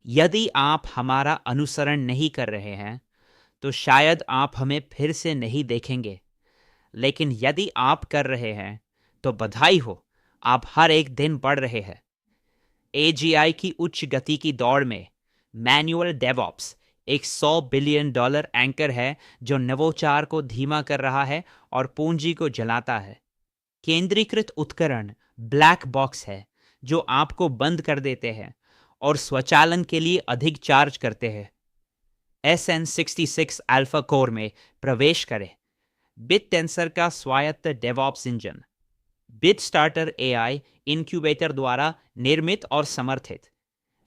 यदि आप हमारा अनुसरण नहीं कर रहे हैं तो शायद आप हमें फिर से नहीं देखेंगे, लेकिन यदि आप कर रहे हैं तो बधाई हो, आप हर एक दिन बढ़ रहे हैं। एजीआई की उच्च गति की दौड़ में मैनुअल डेवऑप्स एक $100 बिलियन एंकर है जो नवोचार को धीमा कर रहा है और पूंजी को जलाता है। केंद्रीकृत उपकरण ब्लैक बॉक्स है जो आपको बंद कर देते हैं और स्वचालन के लिए अधिक चार्ज करते हैं। SN66 अल्फा कोर में प्रवेश करें, बिट टेंसर का स्वायत्त DevOps engine, bit starter AI incubator द्वारा निर्मित और समर्थित।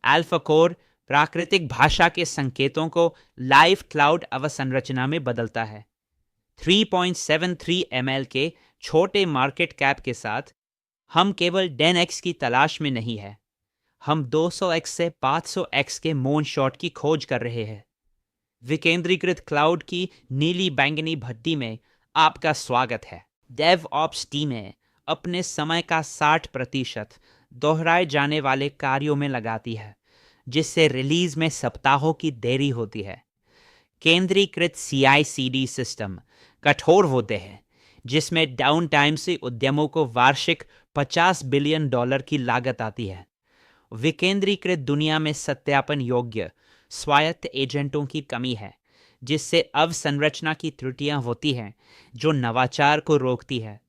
अल्फा कोर प्राकृतिक भाषा के संकेतों को लाइव क्लाउड अवसंरचना में बदलता है। 3.73 ml के छोटे मार्केट कैप के साथ हम केवल 10x की तलाश में नहीं है, हम 200x से 500x के मून शॉट की खोज कर रहे हैं। विकेंद्रीकृत क्लाउड की नीली बैंगनी भट्टी में आपका स्वागत है। डेवऑप्स टीमें अपने समय का 60% दोहराए जाने वाले कार्यों में लगाती है, जिससे रिलीज में सप्ताहों की देरी होती है। केंद्रीकृत CI/CD सिस्टम कठोर होते हैं, जिसमें डाउन टाइम से उद्यमों को वार्षिक $50 बिलियन की लागत आती है। विकेंद्रीकृत दुनिया में सत्यापन योग्य स्वायत्त एजेंटों की कमी है, जिससे अवसंरचना की त्रुटियां होती हैं जो नवाचार को रोकती है।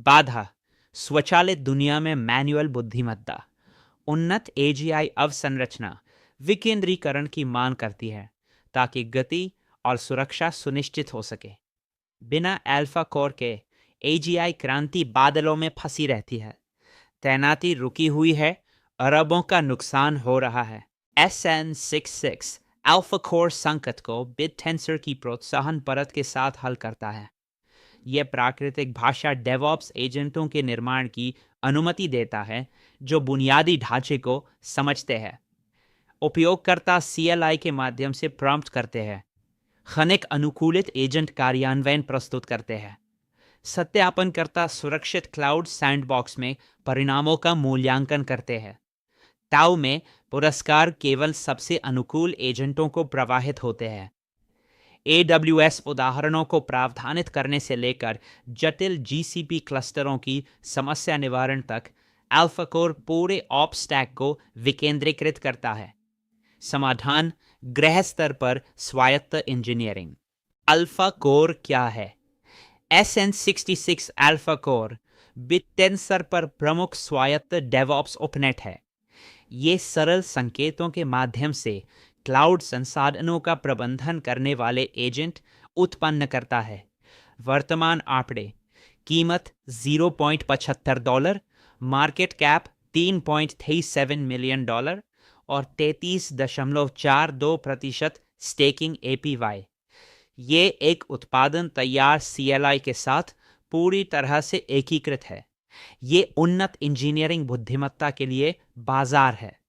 बाधा स्वचालित दुनिया में मैनुअल बुद्धिमत्ता। उन्नत एजीआई अवसंरचना विकेंद्रीकरण की मांग करती है ताकि गति और सुरक्षा सुनिश्चित हो सके। बिना अल्फा कोर के एजीआई क्रांति बादलों में फंसी रहती है। तैनाती रुकी हुई है, अरबों का नुकसान हो रहा है। SN66 अल्फा कोर संकट को बिट टेंसर की प्रोत्साहन परत के साथ हल करता है। यह प्राकृतिक भाषा डेवऑप्स एजेंटों के निर्माण की अनुमति देता है जो बुनियादी ढांचे को समझते हैं। उपयोगकर्ता CLI के माध्यम से प्रॉम्प्ट करते हैं, खनिक अनुकूलित एजेंट कार्यान्वयन प्रस्तुत करते हैं। सत्यापनकर्ता सुरक्षित क्लाउड सैंडबॉक्स में परिणामों का मूल्यांकन करते हैं। ताऊ में पुरस्कार केवल सबसे अनुकूल एजेंटों को प्रवाहित होते हैं। AWS उदाहरणों को प्रावधानित करने से लेकर जटिल GCP क्लस्टरों की समस्या निवारण तक अल्फा कोर पूरे ऑप स्टैक को विकेंद्रीकृत करता है। समाधान गृह स्तर पर स्वायत्त इंजीनियरिंग। अल्फा कोर क्या है? SN66 alpha core bit tensor पर प्रमुख स्वायत्त डेवऑप्स उपनेट है। ये सरल संकेतों के माध्यम से क्लाउड संसाधनों का प्रबंधन करने वाले एजेंट उत्पन्न करता है। वर्तमान आंकड़े: कीमत $0.75, मार्केट कैप $3.37 मिलियन और 33.42% स्टेकिंग APY। ये एक उत्पादन तैयार CLI के साथ पूरी तरह से एकीकृत है। ये उन्नत इंजीनियरिंग बुद्धिमत्ता के लिए बाजार है।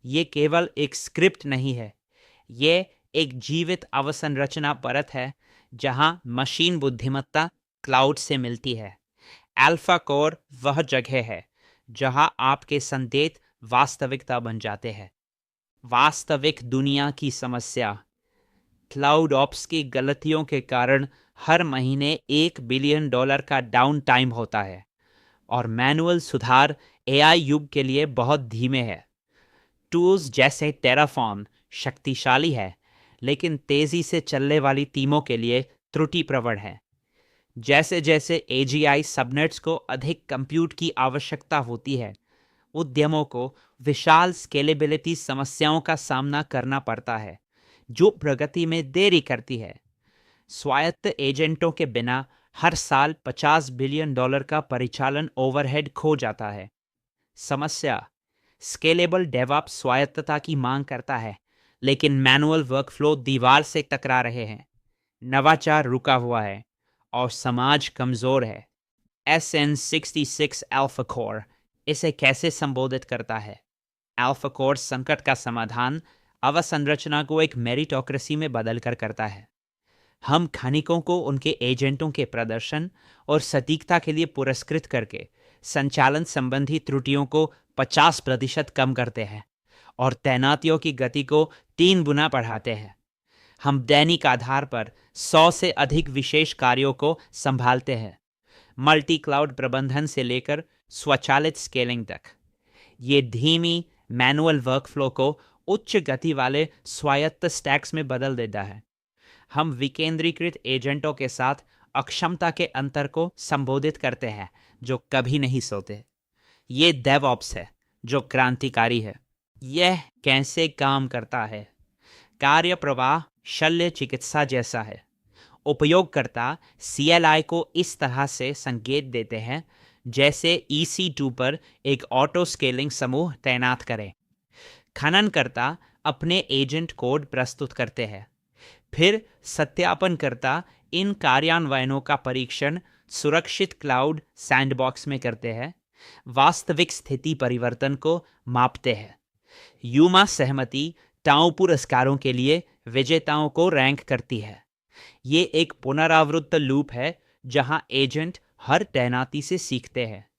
ये केवल एक स्क्रिप्ट नहीं है, ये एक जीवित अवसंरचना परत है जहां मशीन बुद्धिमत्ता क्लाउड से मिलती है। अल्फा कोर वह जगह है जहां आपके संदेश वास्तविकता बन जाते हैं। वास्तविक दुनिया की समस्या: क्लाउड ऑप्स की गलतियों के कारण हर महीने $1 बिलियन का डाउन टाइम होता है और मैनुअल सुधार AI युग के लिए बहुत धीमे है। टूल्स जैसे टेराफॉर्म शक्तिशाली है, लेकिन तेजी से चलने वाली टीमों के लिए त्रुटि प्रवण है। जैसे जैसे AGI सबनेट्स को अधिक कंप्यूट की आवश्यकता होती है, उद्यमों को विशाल स्केलेबिलिटी समस्याओं का सामना करना पड़ता है, जो प्रगति में देरी करती है। स्वायत्त एजेंटों के बिना हर साल $50 बिलियन का परिचालन ओवरहेड खो जाता है। समस्या: स्केलेबल डेवऑप्स स्वायत्तता की मांग करता है, लेकिन मैनुअल वर्कफ्लो दीवार से टकरा रहे हैं। नवाचार रुका हुआ है और समाज कमजोर है। SN66 अल्फा कोर इसे कैसे संबोधित करता है? अल्फा कोर संकट का समाधान अवसंरचना को एक मेरिटोक्रेसी में बदलकर करता है। हम खनिकों को उनके एजेंटों के प्रदर्शन और सटीकता के लिए पुरस्कृत करके संचालन संबंधी त्रुटियों को 50% कम करते हैं और तैनातियों की गति को 3 गुना बढ़ाते हैं। हम दैनिक आधार पर 100 से अधिक विशेष कार्यों को संभालते हैं, मल्टी क्लाउड प्रबंधन से लेकर स्वचालित स्केलिंग तक। ये धीमी मैनुअल वर्कफ्लो को उच्च गति वाले स्वायत्त स्टैक्स में बदल देता है। हम विकेंद्रीकृत एजेंटों के साथ अक्षमता के अंतर को संबोधित करते हैं जो कभी नहीं सोते। ये डेवऑप्स है जो क्रांतिकारी है। यह कैसे काम करता है? कार्य प्रवाह शल्य चिकित्सा जैसा है। उपयोगकर्ता CLI को इस तरह से संकेत देते हैं जैसे EC2 पर एक ऑटो स्केलिंग समूह तैनात करें। खननकर्ता अपने एजेंट कोड प्रस्तुत करते हैं, फिर सत्यापनकर्ता इन कार्यान्वयनों का परीक्षण सुरक्षित क्लाउड सैंडबॉक्स में करते हैं, वास्तविक स्थिति परिवर्तन को मापते हैं। यूमा सहमति टाउ पुरस्कारों के लिए विजेताओं को रैंक करती है। ये एक पुनरावृत्त लूप है जहां एजेंट हर तैनाती से सीखते हैं।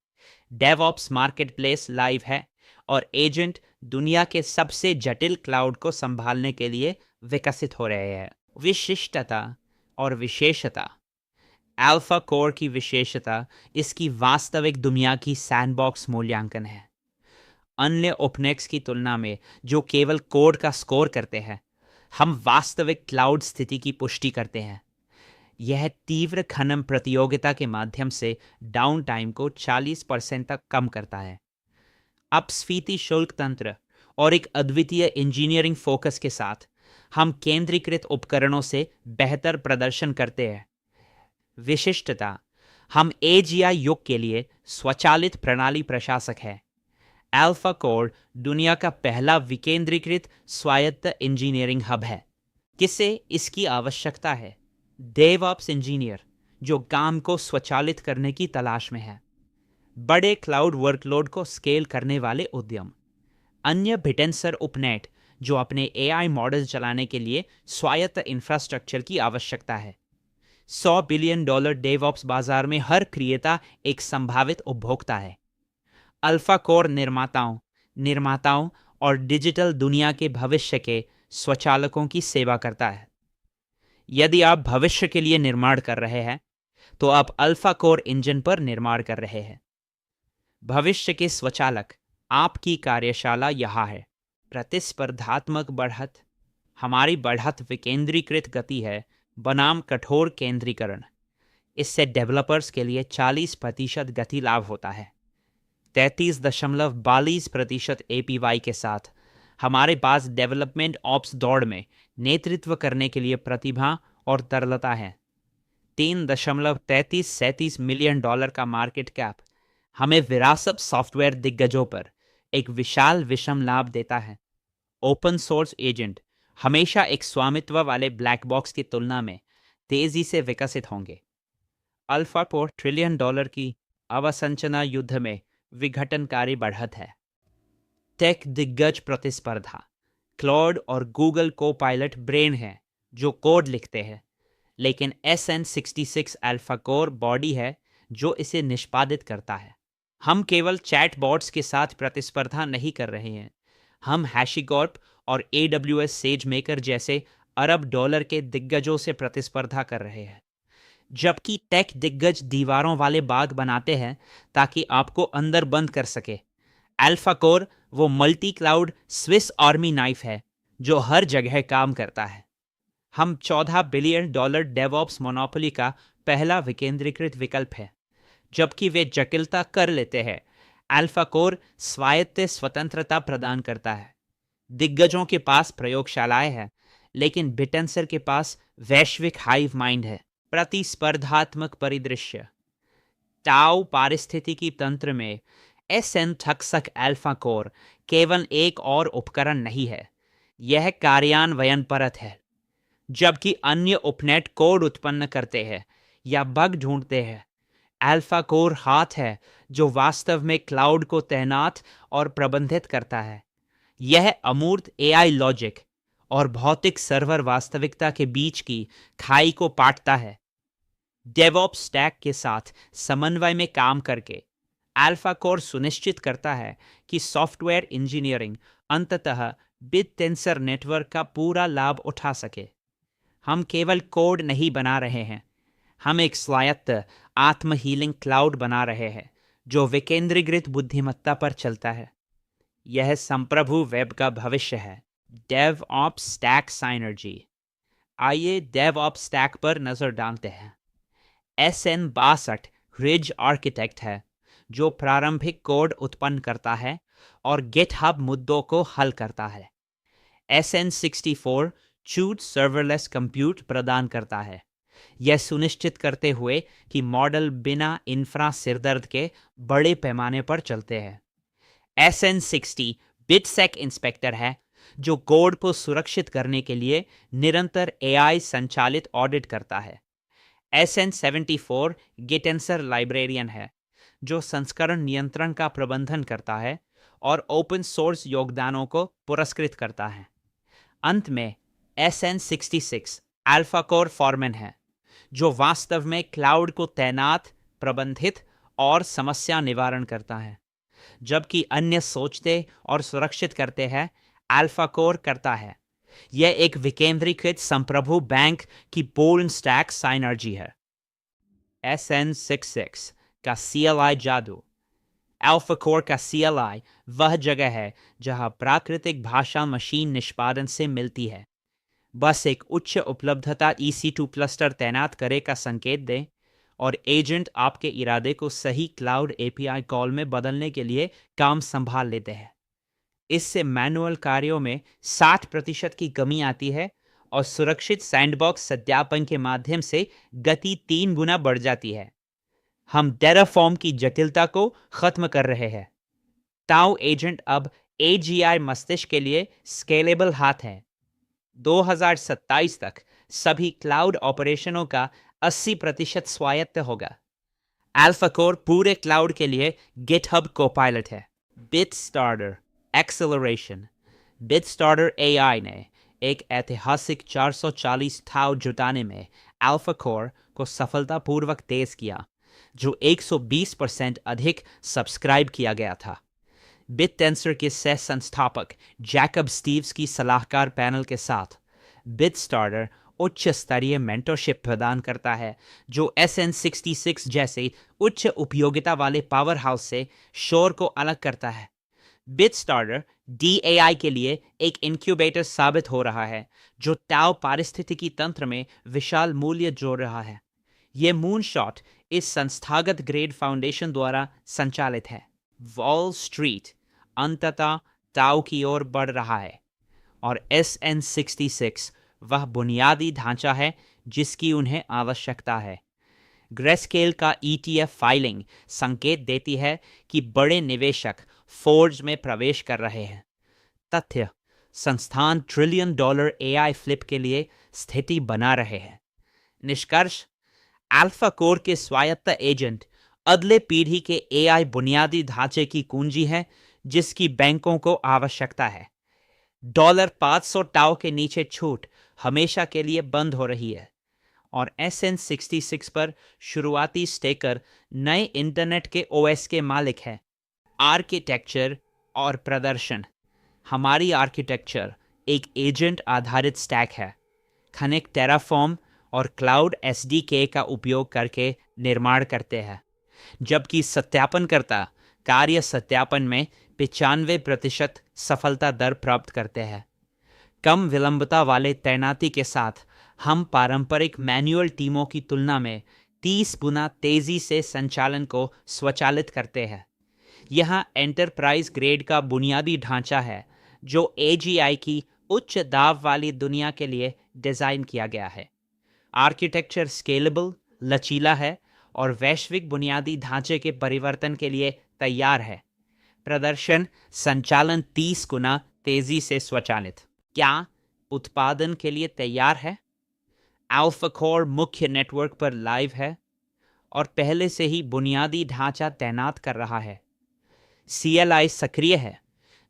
डेवऑप्स मार्केटप्लेस लाइव है और एजेंट दुनिया के सबसे जटिल क्लाउड को संभालने के लिए विकसित हो रहे हैं। विशिष्टता और विशेषता। अल्फा कोर की विशेषता इसकी वास्तविक दुनिया की सैंडबॉक्स मूल्यांकन है। अन्य ओपनेक्स की तुलना में जो केवल कोड का स्कोर करते हैं, हम वास्तविक क्लाउड स्थिति की पुष्टि करते हैं। यह तीव्र खनन प्रतियोगिता के माध्यम से डाउन टाइम को 40% तक कम करता है। अपस्फीति शुल्क तंत्र और एक अद्वितीय इंजीनियरिंग फोकस के साथ हम केंद्रीकृत उपकरणों से बेहतर प्रदर्शन करते हैं। विशिष्टता। हम AGI युग के लिए स्वचालित प्रणाली प्रशासक हैं। अल्फा कोर दुनिया का पहला विकेंद्रीकृत स्वायत्त इंजीनियरिंग हब है। किसे इसकी आवश्यकता है? डेवऑप्स इंजीनियर जो काम को स्वचालित करने की तलाश में है। बड़े क्लाउड वर्कलोड को स्केल करने वाले उद्यम। अन्य भिटेंसर उपनेट जो अपने AI मॉडल चलाने के लिए स्वायत्त इंफ्रास्ट्रक्चर की आवश्यकता है। $100 बिलियन डेवऑप्स बाजार में हर क्रिएता एक संभावित उपभोक्ता है। अल्फा कोर निर्माताओं और डिजिटल दुनिया के भविष्य के स्वचालकों की सेवा करता है। यदि आप भविष्य के लिए निर्माण कर रहे हैं तो आप अल्फा कोर इंजन पर निर्माण कर रहे हैं। भविष्य के स्वचालक आपकी कार्यशाला यहाँ है। प्रतिस्पर्धात्मक बढ़त। हमारी बढ़त विकेंद्रीकृत गति है बनाम कठोर केंद्रीकरण। इससे डेवलपर्स के लिए 40% गति लाभ होता है। 33.42% APY के साथ हमारे पास डेवलपमेंट ऑप्स दौड़ में नेतृत्व करने के लिए प्रतिभा और तरलता है। $3.33 मिलियन का मार्केट कैप हमें विरासत सॉफ्टवेयर दिग्गजों पर एक विशाल विषम लाभ देता है। ओपन सोर्स एजेंट हमेशा एक स्वामित्व वाले ब्लैक बॉक्स की तुलना में तेजी से विकसित होंगे। अल्फा कोर $1 ट्रिलियन की अवसंरचना युद्ध में विघटनकारी बढ़त है। टेक दिग्गज प्रतिस्पर्धा। क्लॉड और गूगल को पायलट ब्रेन है जो कोड लिखते हैं, लेकिन SN66 अल्फा कोर बॉडी है जो इसे निष्पादित करता है। हम केवल चैटबॉट्स के साथ प्रतिस्पर्धा नहीं कर रहे हैं, हम हैशिकॉर्प और AWS SageMaker जैसे अरब डॉलर के दिग्गजों से प्रतिस्पर्धा कर रहे हैं। जबकि टेक दिग्गज दीवारों वाले बाग बनाते हैं ताकि आपको अंदर बंद कर सके, अल्फा कोर वो multi cloud Swiss army knife है जो हर जगह काम करता है। हम $14 बिलियन डेवऑप्स मोनोपोली का पहला विकेंद्रीकृत विकल्प है। जबकि वे जटिलता कर लेते हैं, अल्फा कोर स्वायत्त स्वतंत्रता प्रदान करता है। दिग्गजों के पास प्रयोगशालाएं हैं, लेकिन बिटेंसर के पास वैश्विक हाइव माइंड है। प्रतिस्पर्धात्मक परिदृश्य। टाउ पारिस्थितिकी तंत्र में SN ठक्सक अल्फा कोर केवल एक और उपकरण नहीं है, यह कार्यान्वयन परत है। जबकि अन्य उपनेट कोड उत्पन्न करते हैं या बग ढूंढते हैं, अल्फा कोर हाथ है जो वास्तव में क्लाउड को तैनात और प्रबंधित करता है। यह अमूर्त AI लॉजिक और भौतिक सर्वर वास्तविकता के बीच की खाई को पाटता है। डेवऑप्स स्टैक के साथ समन्वय में काम करके अल्फा कोर सुनिश्चित करता है कि सॉफ्टवेयर इंजीनियरिंग अंततः बिटटेंसर नेटवर्क का पूरा लाभ उठा सके। हम केवल कोड नहीं बना रहे हैं, हम एक स्वायत्त आत्म हीलिंग क्लाउड बना रहे हैं जो विकेंद्रीकृत बुद्धिमत्ता पर चलता है। यह संप्रभु वेब का भविष्य है। DevOps stack synergy. आइए DevOps स्टैक पर नजर डालते हैं। SN62 रिज आर्किटेक्ट है जो प्रारंभिक कोड उत्पन्न करता है और गिटहब मुद्दों को हल करता है। SN64 चूट सर्वरलेस कंप्यूट प्रदान करता है, यह सुनिश्चित करते हुए कि मॉडल बिना इंफ्रा सिरदर्द के बड़े पैमाने पर चलते हैं। SN60 बिटसेक इंस्पेक्टर है जो कोड को सुरक्षित करने के लिए निरंतर AI संचालित ऑडिट करता है। SN74 गिटेंसर लाइब्रेरियन है जो संस्करण नियंत्रण का प्रबंधन करता है और ओपन सोर्स योगदानों को पुरस्कृत करता है। अंत में SN66 अल्फा कोर फॉरमैन है जो वास्तव में क्लाउड को तैनात, प्रबंधित और समस्या निवारण करता है, जबकि अन्य सोचते और सुरक्षित करते हैं। अल्फा कोर करता है। यह एक विकेंद्रीकृत संप्रभु बैंक की पूर्ण स्टैक साइनर्जी है। SN66 का CLI जादू। अल्फा कोर का CLI वह जगह है जहां प्राकृतिक भाषा मशीन निष्पादन से मिलती है। बस एक उच्च उपलब्धता EC2 क्लस्टर तैनात करे का संकेत दें और एजेंट आपके इरादे को सही क्लाउड API कॉल में बदलने के लिए काम संभाल लेते हैं। इससे मैनुअल कार्यों में 60% की कमी आती है और सुरक्षित सैंडबॉक्स सत्यापन के माध्यम से गति 3 गुना बढ़ जाती है। हम टेराफॉर्म की जटिलता को खत्म कर रहे हैं। ताउ एजेंट अब AGI मस्तिष्क के लिए स्केलेबल हाथ है। 2027 तक सभी क्लाउड ऑपरेशनों का 80% स्वायत्त होगा। अल्फा कोर पूरे क्लाउड के लिए गिटहब कोपायलट है। बिटस्टार्टर एक्सेलरेशन। बिटस्टार्टर AI ने एक ऐतिहासिक 440 थाउ जुटाने में अल्फा कोर को सफलतापूर्वक तेज किया, जो 120% अधिक सब्सक्राइब किया गया था। बिटटेंसर के सह संस्थापक जैकब स्टीव्स की सलाहकार पैनल के साथ बिटस्टार्टर उच्च स्तरीय मेंटरशिप प्रदान करता है जो SN66 जैसे उच्च उपयोगिता वाले पावर हाउस से शोर को अलग करता है। बिटस्टार्टर DAI के लिए एक इंक्यूबेटर साबित हो रहा है जो ताउ पारिस्थितिकी तंत्र में विशाल मूल्य जोड़ रहा है। यह मूनशॉट इस संस्थागत ग्रेड फाउंडेशन द्वारा संचालित है। वॉल स्ट्रीट अंततः ताउ की ओर बढ़ रहा है और SN66 वह बुनियादी ढांचा है जिसकी उन्हें आवश्यकता है। ग्रेस्केल का ETF फाइलिंग संकेत देती है कि बड़े निवेशक फोर्ज में प्रवेश कर रहे हैं। तथ्य संस्थान $1 ट्रिलियन AI फ्लिप के लिए स्थिति बना रहे हैं। निष्कर्ष अल्फा कोर के स्वायत्त एजेंट अगले पीढ़ी के AI बुनियादी ढांचे की कुंजी है जिसकी बैंकों को आवश्यकता है। $500 टाउ के नीचे छूट हमेशा के लिए बंद हो रही है और SN66 पर शुरुआती स्टेकर नए इंटरनेट के OS के मालिक है। आर्किटेक्चर और प्रदर्शन। हमारी आर्किटेक्चर एक एजेंट आधारित स्टैक है। खनिक टेराफॉर्म और क्लाउड SDK का उपयोग करके निर्माण करते हैं, जबकि सत्यापनकर्ता कार्य सत्यापन में 95% सफलता दर प्राप्त करते हैं। कम विलंबता वाले तैनाती के साथ हम पारंपरिक मैनुअल टीमों की तुलना में 30 गुना तेजी से संचालन को स्वचालित करते हैं। यहाँ एंटरप्राइज ग्रेड का बुनियादी ढांचा है जो AGI की उच्च दाव वाली दुनिया के लिए डिज़ाइन किया गया है। आर्किटेक्चर स्केलेबल, लचीला है और वैश्विक बुनियादी ढांचे के परिवर्तन के लिए तैयार है। प्रदर्शन संचालन 30 गुना तेजी से स्वचालित। क्या उत्पादन के लिए तैयार है? अल्फा कोर मुख्य नेटवर्क पर लाइव है और पहले से ही बुनियादी ढांचा तैनात कर रहा है। CLI सक्रिय है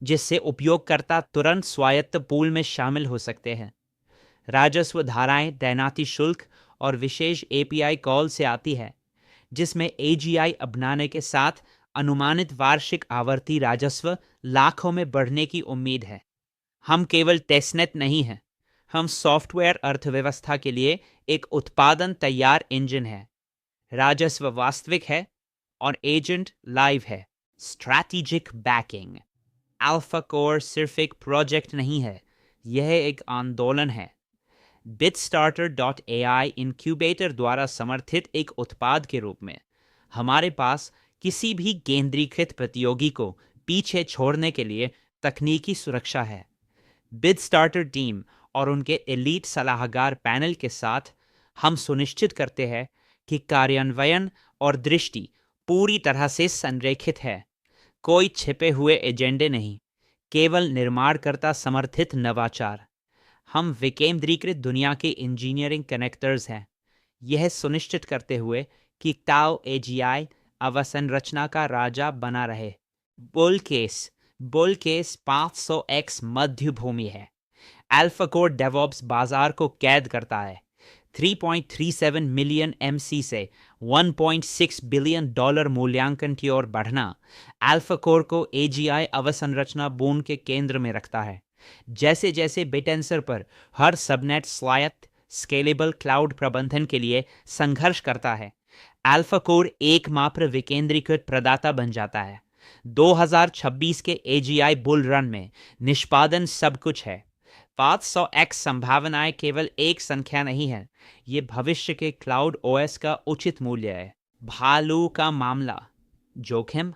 जिससे उपयोगकर्ता तुरंत स्वायत्त पूल में शामिल हो सकते हैं। राजस्व धाराएं तैनाती शुल्क और विशेष API कॉल से आती है जिसमें AGI अपनाने के साथ अनुमानित वार्षिक आवर्ती राजस्व लाखों में बढ़ने की उम्मीद है। हम केवल टेस्टनेट नहीं हैं, हम सॉफ्टवेयर अर्थव्यवस्था के लिए एक उत्पादन तैयार इंजन है। राजस्व वास्तविक है और एजेंट लाइव है। Strategic banking. अल्फा कोर सिर्फ एक प्रोजेक्ट नहीं है, यह एक आंदोलन है। BitStarter.ai इंक्यूबेटर द्वारा समर्थित एक उत्पाद के रूप में हमारे पास किसी भी केंद्रीकृत प्रतियोगी को पीछे छोड़ने के लिए तकनीकी सुरक्षा है। BitStarter टीम और उनके एलीट सलाहकार पैनल के साथ हम सुनिश्चित करते हैं कि कार्यान्वयन और दृष्टि पूरी तरह से संरेखित है। कोई छिपे हुए एजेंडे नहीं, केवल निर्माणकर्ता समर्थित नवाचार। हम विकेंद्रीकृत दुनिया के इंजीनियरिंग कनेक्टर्स हैं, यह सुनिश्चित करते हुए कि ताओ एजीआई अवसंरचना का राजा बना रहे। बुल केस 500x मध्य भूमि है। अल्फाकोर डेवऑप्स बाजार को कैद करता है। 3.37 मिलियन एमसी से 1.6 बिलियन डॉलर मूल्यांकन की ओर बढ़ना अल्फाकोर को एजीआई अवसंरचना बून के केंद्र में रखता है। जैसे जैसे बिटेंसर पर हर सबनेट स्वायत्त स्केलेबल क्लाउड प्रबंधन के लिए संघर्ष करता है, अल्फाकोर एकमात्र विकेंद्रीकृत प्रदाता बन जाता है। 2026 के एजीआई बुल रन में निष्पादन सब कुछ है। 500x संभावनाएं केवल एक संख्या नहीं है, ये भविष्य के क्लाउड ओएस का उचित मूल्य है। भालू का मामला। जोखिम।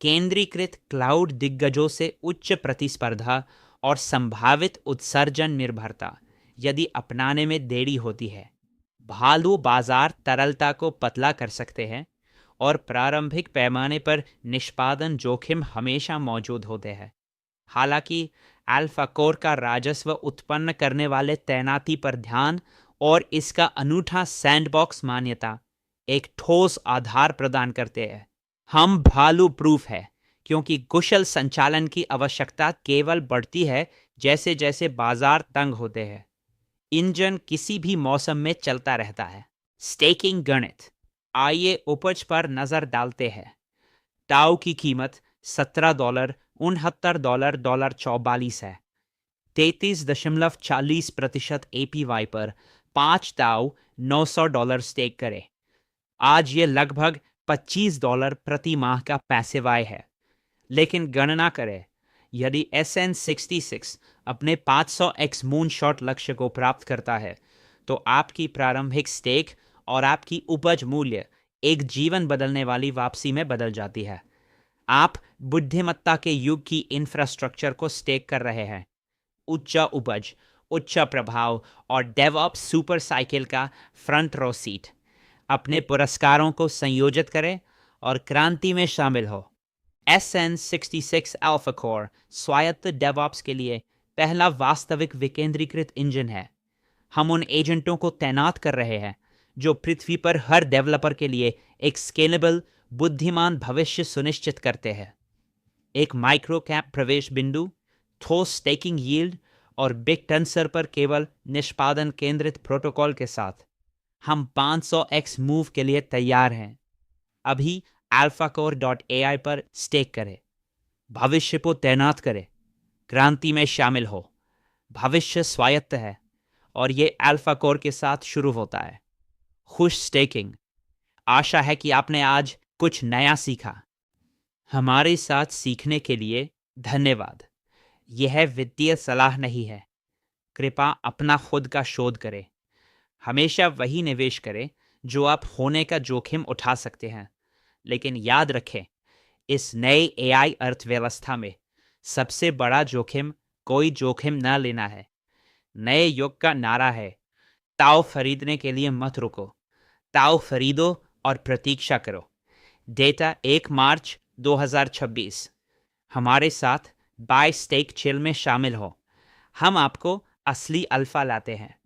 केंद्रीकृत क्लाउड दिग्गजों से उच्च प्रतिस्पर्धा और संभावित उत्सर्जन निर्भरता यदि अपनाने में देरी होती है। भालू बाजार तरलता को पतला कर सकते हैं और प्रारंभिक पैमाने पर निष्पादन जोखिम हमेशा मौजूद होते हैं। हालांकि अल्फाकोर का राजस्व उत्पन्न करने वाले तैनाती पर ध्यान और इसका अनूठा सैंडबॉक्स मान्यता एक ठोस आधार प्रदान करते हैं। हम भालू प्रूफ है क्योंकि कुशल संचालन की आवश्यकता केवल बढ़ती है जैसे जैसे बाजार तंग होते हैं। इंजन किसी भी मौसम में चलता रहता है। स्टेकिंग गणित। आइए उपज पर नजर डालते हैं। टाउ की कीमत $17, $69, है। 33.40% APY पर 5 टाउ $900 स्टेक करें। आज ये लगभग $25 प्रति माह का पैसिवाय है। लेकिन गणना करें, यदि SN66 अपने 500x मूनशॉट लक्ष्य को प्राप्त करता है तो आपकी प्रारंभिक स्टेक और आपकी उपज मूल्य एक जीवन बदलने वाली वापसी में बदल जाती है। आप बुद्धिमत्ता के युग की इंफ्रास्ट्रक्चर को स्टेक कर रहे हैं। उच्च उपज, उच्च प्रभाव और डेवऑप्स सुपर साइकिल का फ्रंट रो सीट। अपने पुरस्कारों को संयोजित करें और क्रांति में शामिल हो। SN66 अल्फा कोर स्वायत्त डेवऑप्स के लिए पहला वास्तविक विकेंद्रीकृत इंजन है। हम उन एजेंटों को तैनात कर रहे हैं जो पृथ्वी पर हर डेवलपर के लिए एक स्केलेबल बुद्धिमान भविष्य सुनिश्चित करते हैं। एक माइक्रो कैप प्रवेश बिंदु, ठोस स्टेकिंग यील्ड और बिग टेंसर पर केवल निष्पादन केंद्रित प्रोटोकॉल के साथ हम 500x मूव के लिए तैयार हैं। अभी alphacore.ai पर स्टेक करें, भविष्य को तैनात करें, क्रांति में शामिल हो। भविष्य स्वायत्त है और ये अल्फाकोर के साथ शुरू होता है। खुश स्टेकिंग। आशा है कि आपने आज कुछ नया सीखा। हमारे साथ सीखने के लिए धन्यवाद। यह वित्तीय सलाह नहीं है। कृपया अपना खुद का शोध करें। हमेशा वही निवेश करें जो आप होने का जोखिम उठा सकते हैं। लेकिन याद रखें, इस नए एआई अर्थव्यवस्था में सबसे बड़ा जोखिम कोई जोखिम न लेना है। नए युग का नारा है, ताओ खरीदने के लिए मत रुको, ताओ खरीदो और प्रतीक्षा करो। डेटा 1 मार्च 2026। हमारे साथ बाय स्टेक चिल में शामिल हो। हम आपको असली अल्फा लाते हैं।